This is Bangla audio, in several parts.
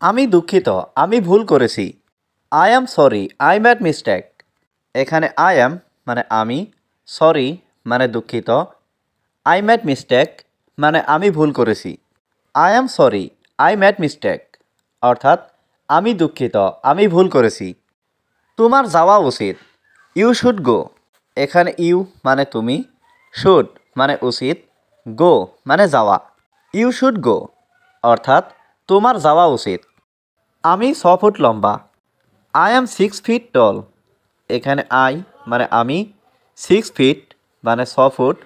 আমি দুঃখিত, আমি ভুল করেছি। I am sorry, I made mistake. এখানে আই অ্যাম মানে আমি, সরি মানে দুঃখিত, আই মেড মিস্টেক মানে আমি ভুল করেছি। I am sorry, I made mistake অর্থাৎ আমি দুঃখিত, আমি ভুল করেছি। তোমার যাওয়া উচিত, ইউ শুড গো। এখানে ইউ মানে তুমি, শুড মানে উচিত, গো মানে যাওয়া। ইউ শুড গো অর্থাৎ তোমার যাওয়া উচিত। আমি 6 ফুট লম্বা। আই অ্যাম 6 ফিট টল। এখানে আই মানে আমি, 6 ফিট মানে 6 ফুট,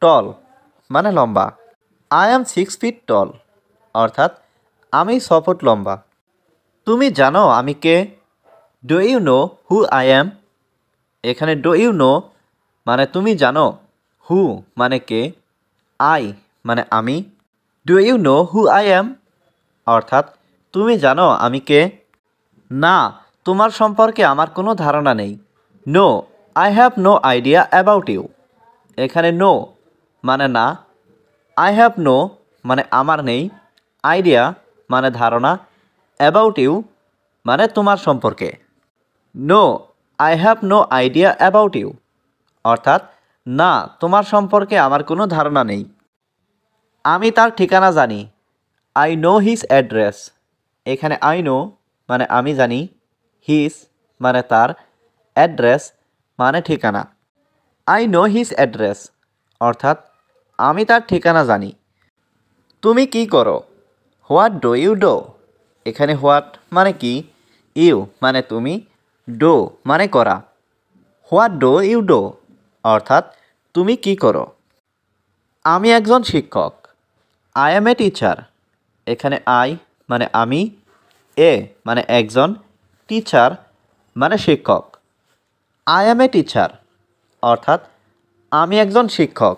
টল মানে লম্বা। আই অ্যাম 6 ফিট টল অর্থাৎ আমি 6 ফুট লম্বা। তুমি জানো আমি কে? Do you know who I am? এখানে ডু ইউ নো মানে তুমি জানো, হু মানে কে, আই মানে আমি, do you know who I am অর্থাৎ তুমি জানো আমি কে? না, তোমার সম্পর্কে আমার কোনো ধারণা নেই। No, I have no idea about you. এখানে নো মানে না, আই হ্যাভ নো মানে আমার নেই, আইডিয়া মানে ধারণা, অ্যাবাউট ইউ মানে তোমার সম্পর্কে। No, I have no idea about you অর্থাৎ না, তোমার সম্পর্কে আমার কোনো ধারণা নেই। আমি তার ঠিকানা জানি। I know his address. এখানে আই নো মানে আমি জানি, হিজ মানে তার, অ্যাড্রেস মানে ঠিকানা। আই নো হিজ অ্যাড্রেস অর্থাৎ আমি তার ঠিকানা জানি। তুমি কি করো? What do you do? এখানে হোয়াট মানে কি, ইউ মানে তুমি, ডো মানে করা। হোয়াট ডু ইউ ডো অর্থাৎ তুমি কি করো? আমি একজন শিক্ষক। I M a teacher. এখানে আই মানে আমি, এ মানে একজন, টিচার মানে শিক্ষক। আই এম এ টিচার অর্থাৎ আমি একজন শিক্ষক।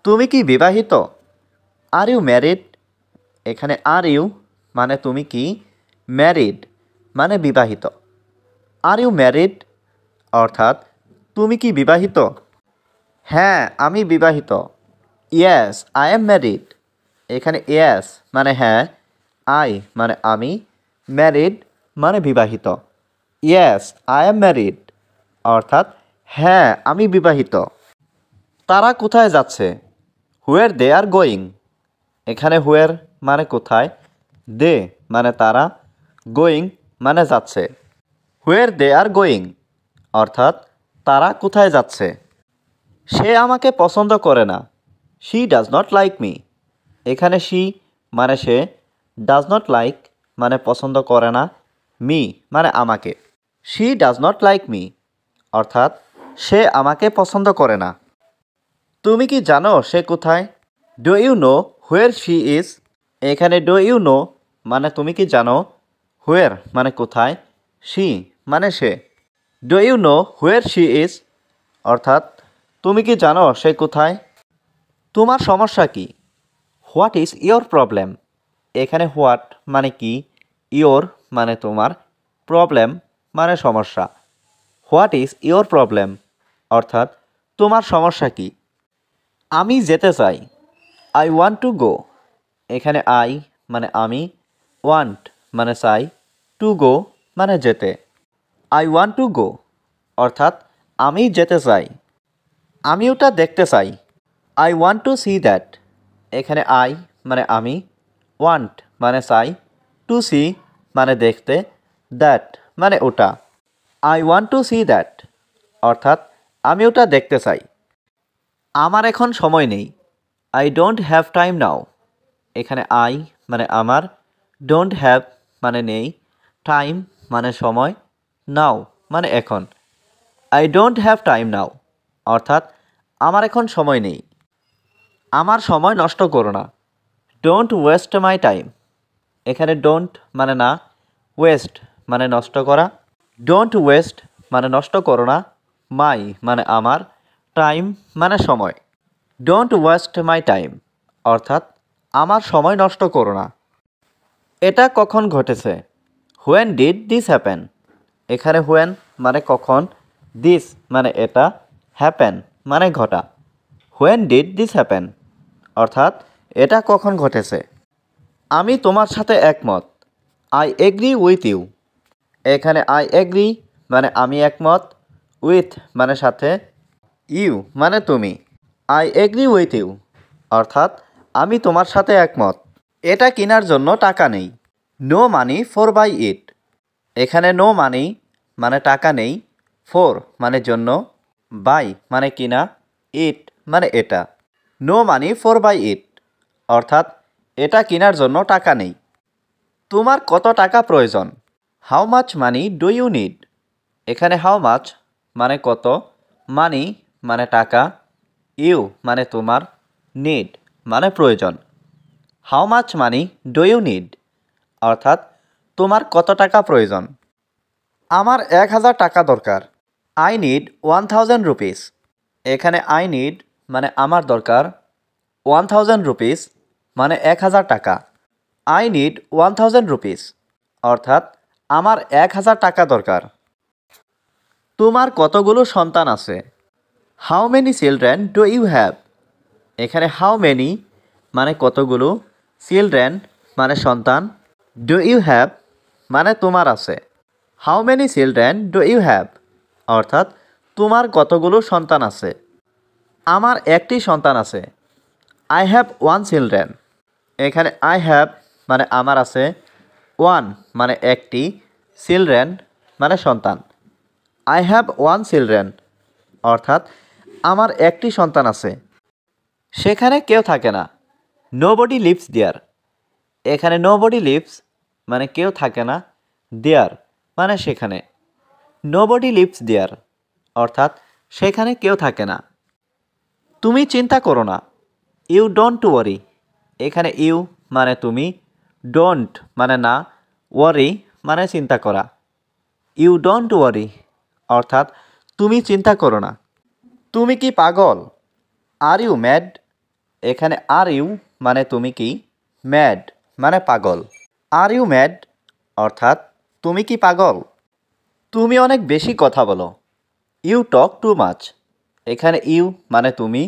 তুমি কি বিবাহিত? Are you married? এখানে আর ইউ মানে তুমি কি, ম্যারিড মানে বিবাহিত। আর ইউ ম্যারিড অর্থাৎ তুমি কি বিবাহিত? হ্যাঁ, আমি বিবাহিত। Yes, I am married. এখানে ইয়েস মানে হ্যাঁ, আই মানে আমি, ম্যারিড মানে বিবাহিত। ইয়েস, আই এম ম্যারিড অর্থাৎ হ্যাঁ, আমি বিবাহিত। তারা কোথায় যাচ্ছে? হুয়ার দে আর গোয়িং। এখানে হুয়ার মানে কোথায়, দে মানে তারা, গোয়িং মানে যাচ্ছে। হুয়ার দে আর গোয়িং অর্থাৎ তারা কোথায় যাচ্ছে। সে আমাকে পছন্দ করে না। She does not like me. এখানে শি মানে সে, ডাজ নট লাইক মানে পছন্দ করে না, মি মানে আমাকে। She does not like me অর্থাৎ সে আমাকে পছন্দ করে না। তুমি কি জানো সে কোথায়? Do you know where she is? এখানে ডু ইউ নো মানে তুমি কি জানো, হুয়ের মানে কোথায়, শি মানে সে। Do you know where she is অর্থাৎ তুমি কি জানো সে কোথায়? তোমার সমস্যা কি? What is your problem? এখানে হোয়াট মানে কি, ইয়োর মানে তোমার, প্রবলেম মানে সমস্যা। হোয়াট ইজ ইয়োর প্রবলেম অর্থাৎ তোমার সমস্যা কি? আমি যেতে চাই। I want to go. এখানে আই মানে আমি, ওয়ান্ট মানে চাই, টু গো মানে যেতে। আই ওয়ান্ট টু গো অর্থাৎ আমি যেতে চাই। আমি ওটা দেখতে চাই। I want to see that. এখানে আই মানে আমি, ওয়ান্ট মানে চাই, টু সি মানে দেখতে, দ্যাট মানে ওটা। I want to see that অর্থাৎ আমি ওটা দেখতে চাই। আমার এখন সময় নেই। আই ডোন্ট হ্যাভ টাইম নাও। এখানে আই মানে আমার, ডোন্ট হ্যাভ মানে নেই, টাইম মানে সময়, নাও মানে এখন। আই ডোন্ট হ্যাভ টাইম নাও অর্থাৎ আমার এখন সময় নেই। আমার সময় নষ্ট করো না। Don't waste my time. এখানে ডোন্ট মানে না, ওয়েস্ট মানে নষ্ট করা, ডোন্ট ওয়েস্ট মানে নষ্ট করো না, মাই মানে আমার, টাইম মানে সময়। ডোন্ট ওয়েস্ট মাই টাইম অর্থাৎ আমার সময় নষ্ট করো না। এটা কখন ঘটেছে? When did this happen? এখানে হোয়েন মানে কখন, দিস মানে এটা, হ্যাপেন মানে ঘটা। হোয়েন ডিড দিস হ্যাপেন অর্থাৎ এটা কখন ঘটেছে। আমি তোমার সাথে একমত। I agree with you. এখানে আই এগ্রি মানে আমি একমত, উইথ মানে সাথে, ইউ মানে তুমি। আই এগ্রি উইথ ইউ অর্থাৎ আমি তোমার সাথে একমত। এটা কেনার জন্য টাকা নেই। নো মানি ফর বাই ইট। এখানে নো মানি মানে টাকা নেই, ফর মানে জন্য, বাই মানে কিনা, ইট মানে এটা। নো মানি ফর বাই ইট অর্থাৎ এটা কেনার জন্য টাকা নেই। তোমার কত টাকা প্রয়োজন? How much money do you need. এখানে হাউ মাচ মানে কত, মানি মানে টাকা, ইউ মানে তোমার, নিড মানে প্রয়োজন। How much money do you need অর্থাৎ তোমার কত টাকা প্রয়োজন। আমার 1000 টাকা দরকার। I need 1000 rupees. এখানে আই নিড মানে আমার দরকার, 1000 রুপিস মানে 1000 টাকা। আই নিড 1000 রুপিস অর্থাৎ আমার 1000 টাকা দরকার। তোমার কতগুলো সন্তান আছে? How many children do you have. এখানে হাউ মেনি মানে কতগুলো, চিলড্রেন মানে সন্তান, ডু ইউ হ্যাভ মানে তোমার আছে। How many children do you have অর্থাৎ তোমার কতগুলো সন্তান আছে। আমার একটি সন্তান আছে। I have one children. এখানে আই হ্যাভ মানে আমার আছে, ওয়ান মানে একটি, চিলড্রেন মানে সন্তান। আই হ্যাভ ওয়ান চিলড্রেন অর্থাৎ আমার একটি সন্তান আছে। সেখানে কেউ থাকে না। নোবডি লিভস দেয়ার। এখানে নোবডি লিভস মানে কেউ থাকে না, দেয়ার মানে সেখানে। নোবডি লিভস দেয়ার অর্থাৎ সেখানে কেউ থাকে না। তুমি চিন্তা করো না। You don't worry. এখানে ইউ মানে তুমি, ডোন্ট মানে না, ওয়ারি মানে চিন্তা করা। ইউ ডোন্ট ওয়ারি অর্থাৎ তুমি চিন্তা করো না। তুমি কি পাগল? Are you mad. এখানে আর ইউ মানে তুমি কি, ম্যাড মানে পাগল। আর ইউ ম্যাড অর্থাৎ তুমি কি পাগল? তুমি অনেক বেশি কথা বলো। You talk too much. এখানে ইউ মানে তুমি,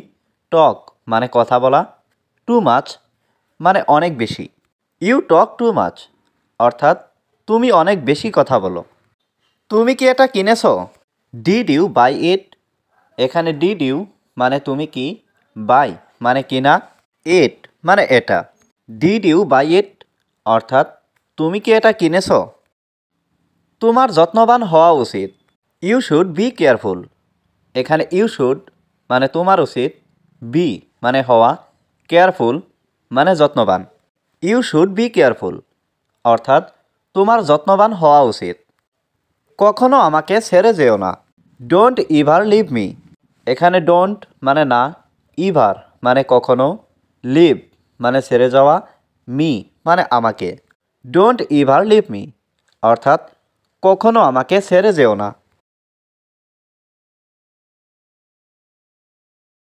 টক মানে কথা বলা, টু মাচ মানে অনেক বেশি। ইউ টক টু মাচ অর্থাৎ তুমি অনেক বেশি কথা বলো। তুমি কি এটা কিনেছো? ডিড ইউ বাই ইট। এখানে ডিড ইউ মানে তুমি কি, বাই মানে কিনা, ইট মানে এটা। ডিড ইউ বাই ইট অর্থাৎ তুমি কি এটা কিনেছো? তোমার যত্নবান হওয়া উচিত। You should be careful. এখানে ইউ শুড মানে তোমার উচিত, বি মানে হওয়া, কেয়ারফুল মানে যত্নবান। ইউ শুড বি কেয়ারফুল অর্থাৎ তোমার যত্নবান হওয়া উচিত। কখনো আমাকে ছেড়ে যেও না। Don't ever leave me. এখানে ডোন্ট মানে না, ইভার মানে কখনো, লিভ মানে ছেড়ে যাওয়া, মি মানে আমাকে। ডোন্ট ইভার লিভ মি অর্থাৎ কখনো আমাকে ছেড়ে যেও না।